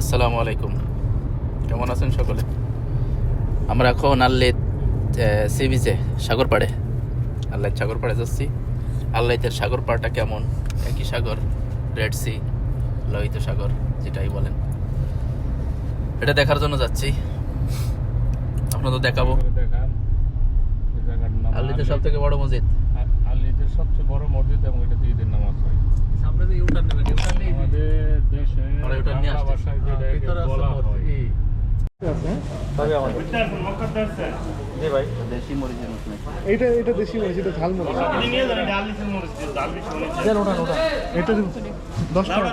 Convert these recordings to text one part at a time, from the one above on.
আসসালামু আলাইকুম, কেমন আছেন সকলে? আমরা এখন আল্লাইত সি বিচে সাগর পাড়ে আল্লাইত সাগর পাড়ে যাচ্ছি। আল্লাইতের সাগর পাড়টা কেমন? একই সাগর, রেড সি, লোহিত সাগর যেটাই বলেন, এটা দেখার জন্য যাচ্ছি। আপনাদের দেখাবো। আল্লাইতের সব থেকে বড় মসজিদ, আল্লাইতের সবচেয়ে বড় মসজিদ এবং এটা ঈদের নামাজ হয়। সামনে তো ইউটার্ন নেবেন, ইউটার্ন নেই আমাদের দেশে আমরা ইউটার্ন নিয়ে আসছি। ভাষায় যেটাকে ভিতরে আছে বলা হয়। মসজিদ। তবে আমাদের জি ভাই, দেশি মরিচের মতো নাকি? এটা দেশি মরিচ, এটা ঝাল মরিচ। দেন ওঠান ওঠান এটা 10 টাকা।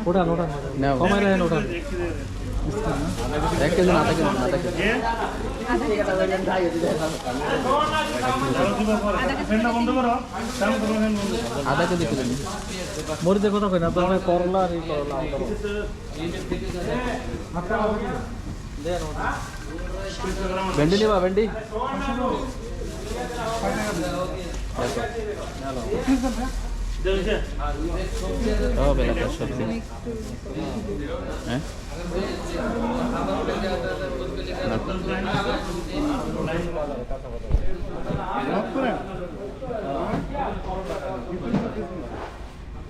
ওঠান ওঠান নাও। কমাই রাখেন ওঠান। 1 কেজি না, আধা কেজি না, আধা কেজি। আধা কেজি করে নিন। মরিচের কথা কই না, আপনার করলা আর এই করলা দেন ওঠান। ভেন্ডি নিবা? ভেন্ডি বেলাকার সবজি। হ্যাঁ, লক করেন।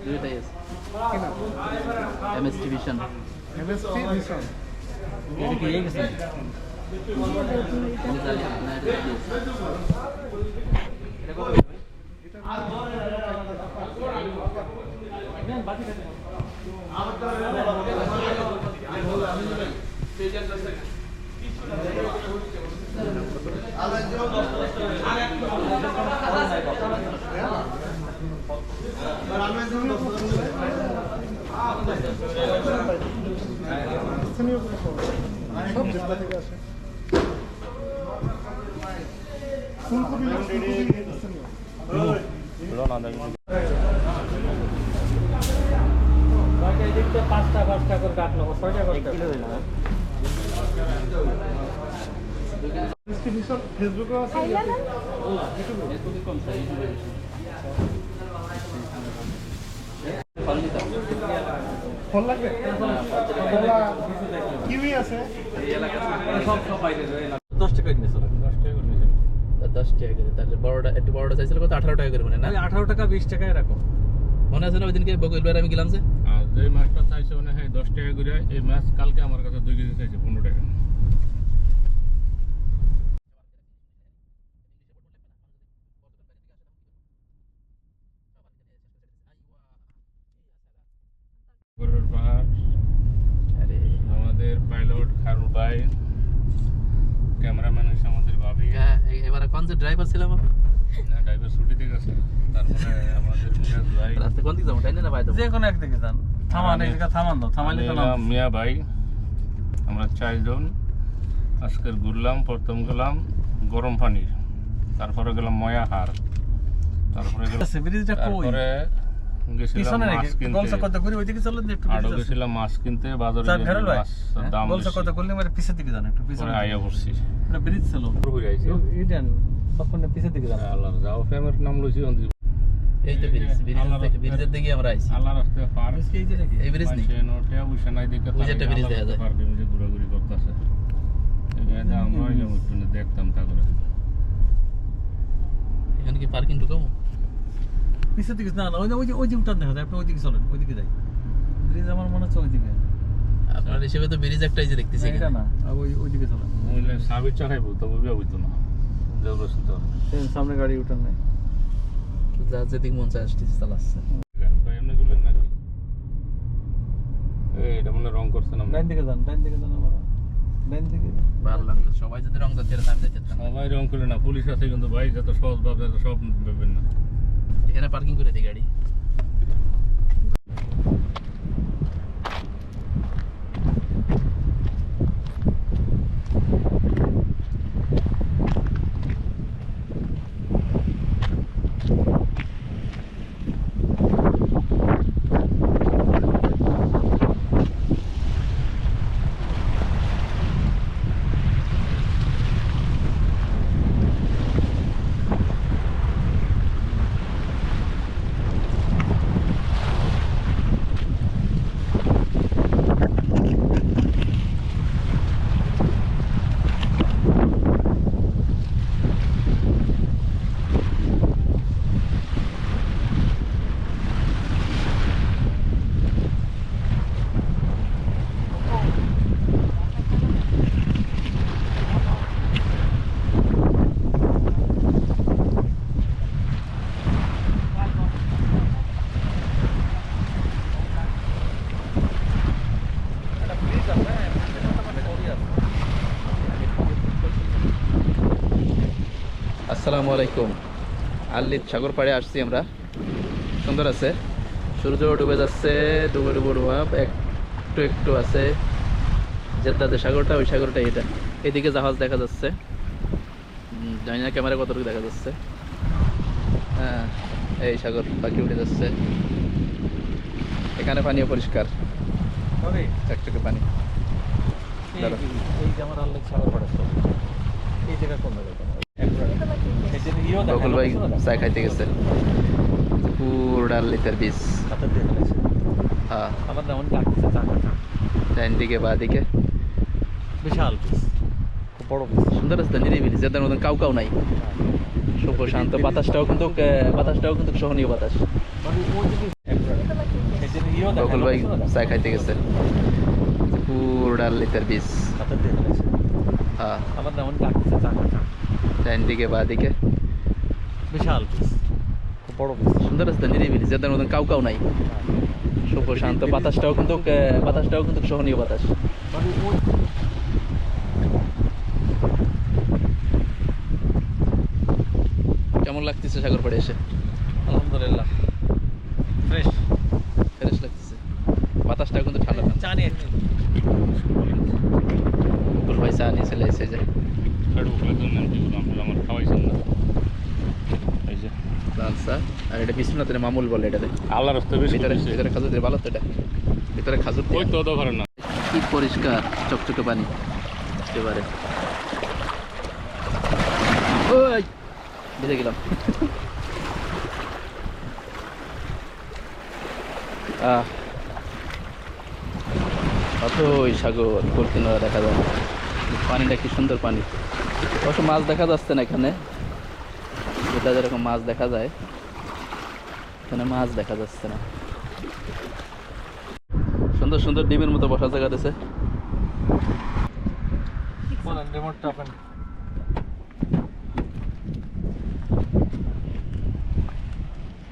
দুইটাই আছে। MST vision. MST vision. এটা কি এই গেছে? স্থানীয় কোনো খবর? সব জেলা থেকে আসে। ফুলকপি স্থানীয়। ছয়টা এই দিকটা পাঁচটা করে কাটলো, 6টা করে কিলো হইল না। এমএসটি ভিশন ফেসবুকে আছে, ইউটিউবে। ফল লাগবে? কলা, কিউই আছে। সব বাইরে 10 টাকা নিয়েছিল। 10 টাকা করে নিয়েছেন। 10 টাকা করে। তাহলে বড়টা, একটু বড়টা চাইছিল কত? 18 টাকা করে, মানে না? ওই 18 টাকা 20 টাকায় রাখো। মনে আছে না ওই দিনকে বকুলবার আমি গেলাম যে? আর যে মাছটা চাইছে মানে 10 টাকা করে, এই মাছ কালকে আমার কাছে 2 কেজি চাইছে 15 টাকা। গরুর পাহাড়, আরে আমাদের পাইলট খারুল ভাই, ক্যামেরাম্যান হচ্ছে আমাদের ভাবি। এবারে কোন যে ড্রাইভার ছিলাম আমি? না, ড্রাইভার ছুটিতে গেছে। তারপরে আমাদের মিরাজ ভাই, রাস্তা কোন দিকে যাবো? ডাইনে না বাইরে? যে কোনো একদিকে যান। থামান, এই জায়গা থামান দাও, থামাইলে তো নাম। মিয়া ভাই, আমরা 4 জন আজকের ঘুরলাম। প্রথম গেলাম গরম পানির, তারপরে গেলাম ময়াহার, তারপরে গেলাম, ব্রিজটা কই? তারপরে গেছিলাম পিছনে নাকি? মাছ কিনতে। গোলসা কত করে ওইদিকে চলেন একটু। আরো গেছিলাম মাছ কিনতে বাজারে। স্যার, গিয়ে ঘেরাল ভাই? মাছের দাম গোলসা বেশি। কত করলে মানে পিছের দিকে যান, একটু পিছনে। পরে আইয়া পড়ছি। এটা ব্রিজ ছিল। পুরোপুরি আইছি। ইডেন তখন পিছের দিকে যান। আল্লাহ যাও ফেমের নাম লইছি অন্দি। এই তো ব্রিজ, ব্রিজের দিকে আমরা আইছি। আল্লাহ রাস্তায় পার। ব্রিজ কি এই যে নাকি? এই ব্রিজ নেই? মানুষে নোটে বসে নাই দেখে ওই যে একটা ব্রিজ দেখা যায়। পার দিয়ে ঘোরাঘুরি করতেছে। এখানে আমরা এলাম একটু দেখতাম তা করে। এখানে কি পার্কিং ঢুকাবো? পিছের দিকে না, ওই যে উঠান দেখা যায়, আপনি ওইদিকে চলেন, ওইদিকে যাই। ব্রিজ আমার মনে হচ্ছে ওইদিকে। আপনার হিসেবে তো ব্রিজ একটাই যে দেখতেছি এটা এখানে। না, ওইদিকে চলেন। মহিলা সাবির চাকাইবো তো বুঝা হইতো না। জবরদস্ত তো। সামনে গাড়ি উঠান নাই। যা যেদিক মন চায় আসতেছে, চালাচ্ছে। এমনি গুলেন নাকি? এটা মনে রং করছে না। ডাইন দিকে যান, ডাইন দিকে যান আবার। ডাইন দিকে। ভালো লাগলো। সবাই যদি রং করতে আমি যাইতাম। সবাই রং করে না, পুলিশ আছে কিন্তু ভাই, যত সহজ ভাবে সব ভেবেন না। এখানে পার্কিং করে দিই গাড়ি। আসসালামু আলাইকুম। আল্লিত সাগর পাড়ে আসছি আমরা, সুন্দর আছে, সূর্য ডুবে যাচ্ছে, ডুবে ডুবে ডুবাব একটু একটু আছে। জেদ্দা যে সাগরটা, ওই সাগরটা এটা। এদিকে জাহাজ দেখা যাচ্ছে, জানি না ক্যামেরা কতটুকু দেখা যাচ্ছে। হ্যাঁ, এই সাগর পাখি উঠে যাচ্ছে। এখানে পানিও পরিষ্কার, চকচকে পানি। দাঁড়া। এই যে আমার আল্লাহ সাগর পাড়ে এই জায়গা কোন জায়গা বকুল ভাই চা খাইতে গেছে, পুরো আল্লিতের বীজ। হ্যাঁ, আমার যেমন লাগতেছে ডান দিকে বা দিকে বিশাল পিস, খুব বড় পিস। সুন্দর আছে, নিরিবিলি, যাদের মতন কাউ কাউ নাই, শুভ শান্ত। বাতাসটাও কিন্তু সহনীয় বাতাস। বকুল ভাই চা খাইতে গেছে, পুরো আল্লিতের বীজ। হ্যাঁ, আমার যেমন লাগতেছে ডান দিকে বা দিকে বিশাল পিস, খুব বড় পিস। সুন্দর আছে, নিরিবিলি, যাদের মতন কাউ কাউ নাই, শুভ শান্ত। বাতাসটাও কিন্তু সহনীয় বাতাস। কেমন লাগতেছে সাগর পাড়ে এসে? আলহামদুলিল্লাহ, ফ্রেশ ফ্রেশ লাগতেছে, বাতাসটাও কিন্তু ঠান্ডা ঠান্ডা। চা নিয়ে বকুল ভাই চা নিয়ে চলে এসে যায়। আমার খাওয়াইছেন না, এই যে লাল চা। আর এটা বিশ্বনাথের মামুল বলে এটাতে। আল্লাহর রাস্তা বেশি ভিতরে ভিতরে খাজুর দিয়ে ভালো তো, এটা ভিতরে খাজুর ওই দিয়ে। তো ধরেন না। কি পরিষ্কার চকচকে পানি একেবারে। ওই ভিজে গেলাম। ওই সাগর কলকিনারা দেখা যায়, পানিটা কি সুন্দর পানি। অবশ্য মাছ দেখা যাচ্ছে না এখানে, যেটা যেরকম মাছ দেখা যায় এখানে মাছ দেখা যাচ্ছে না। সুন্দর সুন্দর ডিমের মতো বসার জায়গা দিয়েছে। রিমোটটা ওপেন।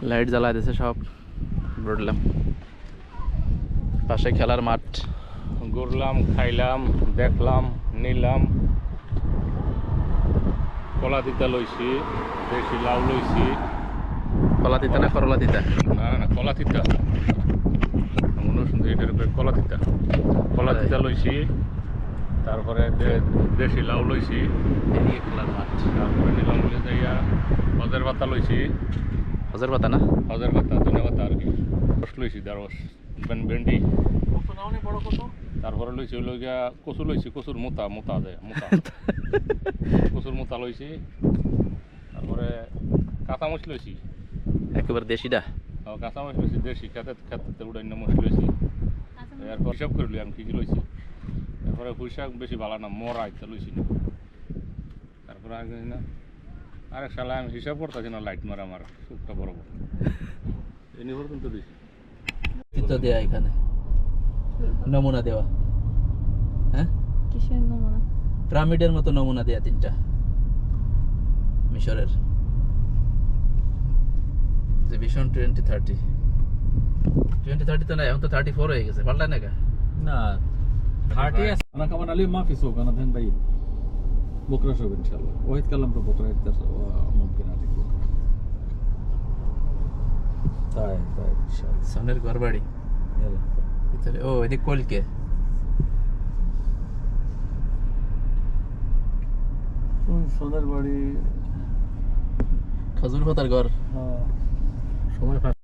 লাইট জ্বালা দিয়েছে সব, বুঝলাম। পাশে খেলার মাঠ। ঘুরলাম, খাইলাম, দেখলাম, নিলাম। কলা তিতা লইছি, দেশি লাউ লইছি। কলা তিতা না করলা তিতা? না না, কলা তিতা। মনে শুনছি এটার উপরে কলা তিতা। কলা তিতা লইছি, তারপরে দেশি লাউ লইছি, এদিকে খেলার মাঠ। তারপরে নিলাম বলে যাইয়া হজের পাতা লইছি। হজের পাতা না? হজের পাতা, ধনে পাতা আর কি। রস লইছি, ঢেঁড়স, ভেন্ডি। বড় কত? তারপরে লইছি হইল গিয়া কচু লইছি, কচুর মোতা যায়, কচুর মোতা লইছি। তারপরে কাঁচামরিচ লইছি, একেবারে দেশিটা। কাঁচামরিচ লইছি দেশি, খেতে উড়াই না মরিচ লইছি। এরপর হিসাব করে লই আমি কী কী লইছি। তারপরে পুঁইশাক বেশি ভালো না, মরা ইত্যা লইছি না। তারপরে আগে না আরেক সালে আমি হিসাব করতেছি না, লাইট মারা আমার চোখটা বড় বড় এনে পর্যন্ত দিছি। চিত্র দেওয়া এখানে, নমুনা দেওয়া। হ্যাঁ, কিসের নমুনা? পিরামিডের মতো নমুনা দেয়া তিনটা মিশরের। যে ভিশন 2030 তো না, এখন তো 34 হয়ে গেছে, পাল্টায় না কা? না 30 আছে না। কামান আলী মাফি সো গানা দেন ভাই বকরা সব ইনশাআল্লাহ। ওহিত কালাম তো বকরা ইত্তার মুমকিন আছে বকরা। তাই ইনশাআল্লাহ। সনের ঘর বাড়ি ইয়ালা ভিতরে। ও এদিকে কলকে সোনার বাড়ি, খাজুর পাতার ঘর। সময়